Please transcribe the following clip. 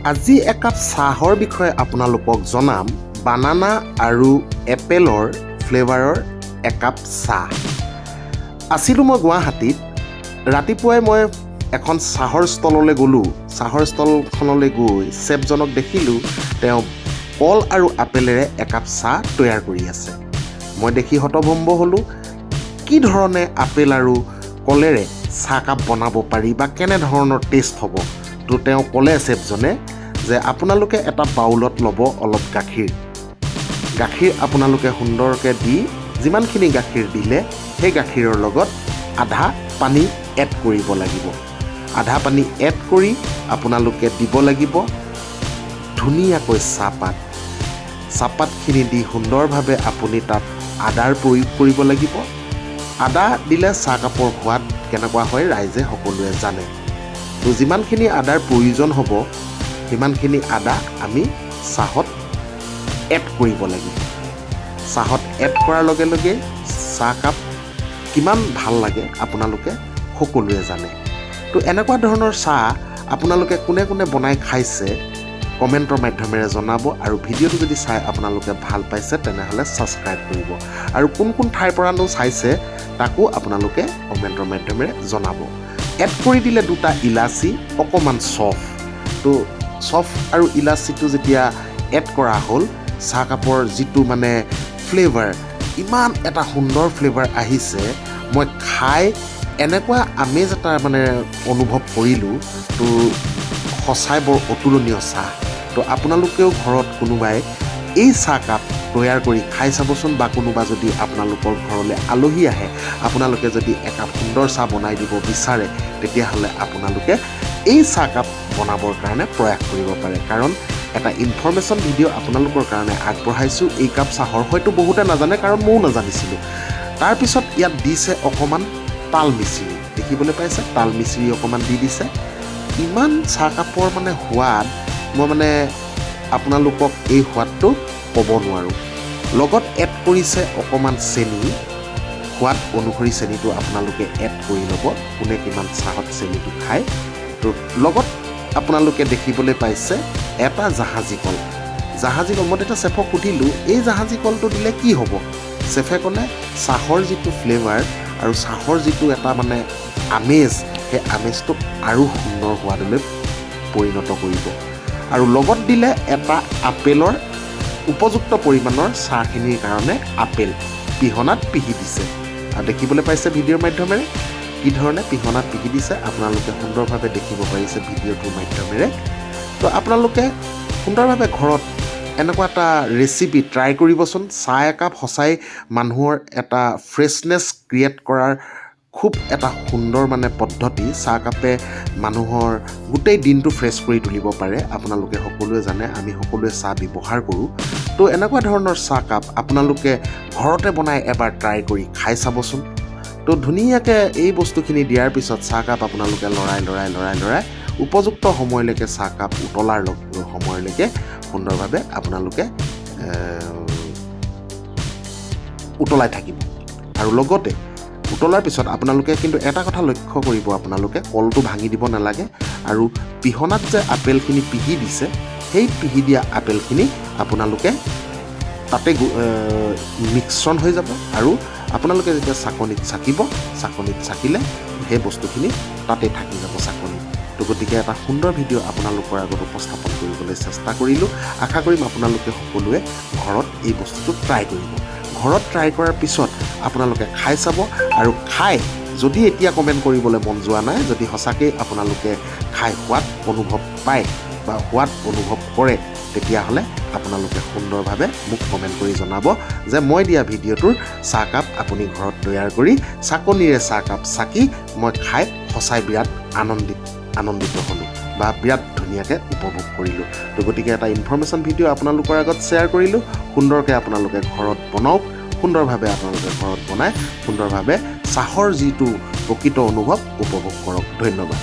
আজি একাপ চাহৰ বিষয়ে আপোনালোকক জনাম বানানা আৰু এপেলৰ ফ্লেভাৰৰ একাপ চাহ। আছিলোঁ মই গুৱাহাটীত। ৰাতিপুৱাই মই এখন চাহৰ ষ্টললৈ গ'লোঁ। চাহৰ ষ্টলখনলৈ গৈ চেফজনক দেখিলোঁ তেওঁ কল আৰু আপেলেৰে একাপ চাহ তৈয়াৰ কৰি আছে। মই দেখি হতভম্ব হ'লোঁ। কি ধৰণে আপেল আৰু কলেৰে চাহকাপ বনাব পাৰি বা কেনেধৰণৰ টেষ্ট হ'ব। তো তেওঁ ক'লে চেফজনে যে আপোনালোকে এটা বাউলত ল'ব অলপ গাখীৰ আপোনালোকে সুন্দৰকৈ দি যিমানখিনি গাখীৰ দিলে সেই গাখীৰৰ লগত আধা পানী এড কৰিব লাগিব। আধা পানী এড কৰি আপোনালোকে দিব লাগিব ধুনীয়াকৈ চাহপাতখিনি দি সুন্দৰভাৱে আপুনি তাত আদাৰ প্ৰয়োগ কৰিব লাগিব। আদা দিলে চাহকাপৰ সোৱাদ কেনেকুৱা হয় ৰাইজে সকলোৱে জানে। তো যিমানখিনি আদাৰ প্ৰয়োজন হ'ব সিমানখিনি আদা আমি চাহত এড কৰিব লাগিব। চাহত এড কৰাৰ লগে লগে চাহকাপ কিমান ভাল লাগে আপোনালোকে সকলোৱে জানে। তো এনেকুৱা ধৰণৰ চাহ আপোনালোকে কোনে কোনে বনাই খাইছে কমেণ্টৰ মাধ্যমেৰে জনাব আৰু ভিডিঅ'টো যদি চাই আপোনালোকে ভাল পাইছে তেনেহ'লে ছাবস্ক্ৰাইব কৰিব আৰু কোন কোন ঠাইৰ পৰানো চাইছে তাকো আপোনালোকে কমেণ্টৰ মাধ্যমেৰে জনাব। এড কৰি দিলে দুটা ইলাচি, অকণমান চফ। তো চফ আৰু ইলাচিটো যেতিয়া এড কৰা হ'ল চাহকাপৰ যিটো মানে ফ্লেভাৰ, ইমান এটা সুন্দৰ ফ্লেভাৰ আহিছে। মই খাই এনেকুৱা আমেজ এটা মানে অনুভৱ কৰিলোঁ। তো সঁচাই বৰ অতুলনীয় চাহ। তো আপোনালোকেও ঘৰত কোনোবাই এই চাহকাপ তৈয়াৰ কৰি খাই চাবচোন বা কোনোবা যদি আপোনালোকৰ ঘৰলৈ আলহী আহে আপোনালোকে যদি একাপ সুন্দৰ চাহ বনাই দিব বিচাৰে তেতিয়াহ'লে আপোনালোকে এই চাহকাপ বনাবৰ কাৰণে প্ৰয়াস কৰিব পাৰে। কাৰণ এটা ইনফৰমেশ্যন ভিডিঅ' আপোনালোকৰ কাৰণে আগবঢ়াইছোঁ এই কাপ চাহৰ। হয়তো বহুতে নাজানে কাৰণ ময়ো নাজানিছিলোঁ। তাৰপিছত ইয়াত দিছে অকণমান তাল মিচিৰি, দেখিবলৈ পাইছে তাল মিচিৰি অকণমান দি দিছে। ইমান চাহকাপৰ মানে সোৱাদ মই মানে আপোনালোকক এই সোৱাদটো ক'ব নোৱাৰোঁ। লগত এড কৰিছে অকণমান চেনি, সোৱাদ অনুসৰি চেনিটো আপোনালোকে এড কৰি ল'ব কোনে কিমান চাহত চেনিটো খায়। তো লগত আপোনালোকে দেখিবলৈ পাইছে এটা জাহাজী কল। মই তেতিয়া চেফক সুধিলোঁ এই জাহাজী কলটো দিলে কি হ'ব? চেফে ক'লে চাহৰ যিটো ফ্লেভাৰ আৰু চাহৰ যিটো এটা মানে আমেজ সেই আমেজটোক আৰু সুন্দৰ সোৱাদলৈ পৰিণত কৰিব। আৰু লগত দিলে এটা আপেলৰ উপযুক্ত পৰিমাণৰ চাহখিনিৰ কাৰণে আপেল পিহনাত পিহি দিছে। আৰু দেখিবলৈ পাইছে ভিডিঅ'ৰ মাধ্যমেৰে কি ধৰণে পিহনাত পিহি দিছে আপোনালোকে সুন্দৰভাৱে দেখিব পাৰিছে ভিডিঅ'টোৰ মাধ্যমেৰে। তো আপোনালোকে সুন্দৰভাৱে ঘৰত এনেকুৱা এটা ৰেচিপি ট্ৰাই কৰিবচোন। চাহ একাপ সঁচাই মানুহৰ এটা ফ্ৰেছনেছ ক্ৰিয়েট কৰাৰ খুব এটা সুন্দৰ মানে পদ্ধতি। চাহকাপে মানুহৰ গোটেই দিনটো ফ্ৰেছ কৰি তুলিব পাৰে। আপোনালোকে সকলোৱে জানে আমি সকলোৱে চাহ ব্যৱহাৰ কৰোঁ। তো এনেকুৱা ধৰণৰ চাহকাপ আপোনালোকে ঘৰতে বনাই এবাৰ ট্ৰাই কৰি খাই চাবচোন। তো ধুনীয়াকৈ এই বস্তুখিনি দিয়াৰ পিছত চাহকাপ আপোনালোকে লৰাই উপযুক্ত সময়লৈকে চাহকাপ উতলাৰ সময়লৈকে সুন্দৰভাৱে আপোনালোকে উতলাই থাকিব। আৰু লগতে উতলাৰ পিছত আপোনালোকে কিন্তু এটা কথা লক্ষ্য কৰিব, আপোনালোকে কলটো ভাঙি দিব নালাগে। আৰু পিহনাত যে আপেলখিনি পিহি দিছে সেই পিহি দিয়া আপেলখিনি আপোনালোকে তাতে মিশ্ৰণ হৈ যাব। আৰু আপোনালোকে যেতিয়া চাকনিত চাকিলে সেই বস্তুখিনি তাতে থাকি যাব চাকনিত। তো গতিকে এটা সুন্দৰ ভিডিঅ' আপোনালোকৰ আগত উপস্থাপন কৰিবলৈ চেষ্টা কৰিলোঁ। আশা কৰিম আপোনালোকে সকলোৱে ঘৰত এই বস্তুটো ট্ৰাই কৰিব। ঘৰত ট্ৰাই কৰাৰ পিছত আপোনালোকে খাই চাব আৰু খাই যদি এতিয়া কমেণ্ট কৰিবলৈ মন যোৱা নাই, যদি সঁচাকৈ আপোনালোকে খাই সোৱাদ অনুভৱ পায় বা সোৱাদ অনুভৱ কৰে তেতিয়াহ'লে আপোনালোকে সুন্দৰভাৱে মোক কমেণ্ট কৰি জনাব যে মই দিয়া ভিডিঅ'টোৰ চাহকাপ আপুনি ঘৰত তৈয়াৰ কৰি চাকনিৰে চাহকাপ চাকি মই খাই সঁচাই বিৰাট আনন্দিত হ'লোঁ বা বিৰাট ধুনীয়াকৈ উপভোগ কৰিলোঁ। তো গতিকে এটা ইনফৰমেশ্যন ভিডিঅ' আপোনালোকৰ আগত শ্বেয়াৰ কৰিলোঁ। সুন্দৰকৈ আপোনালোকে ঘৰত বনাওক, সুন্দৰভাৱে আপোনালোকে ঘৰত বনাই সুন্দৰভাৱে চাহৰ যিটো প্ৰকৃত অনুভৱ উপভোগ কৰক। ধন্যবাদ।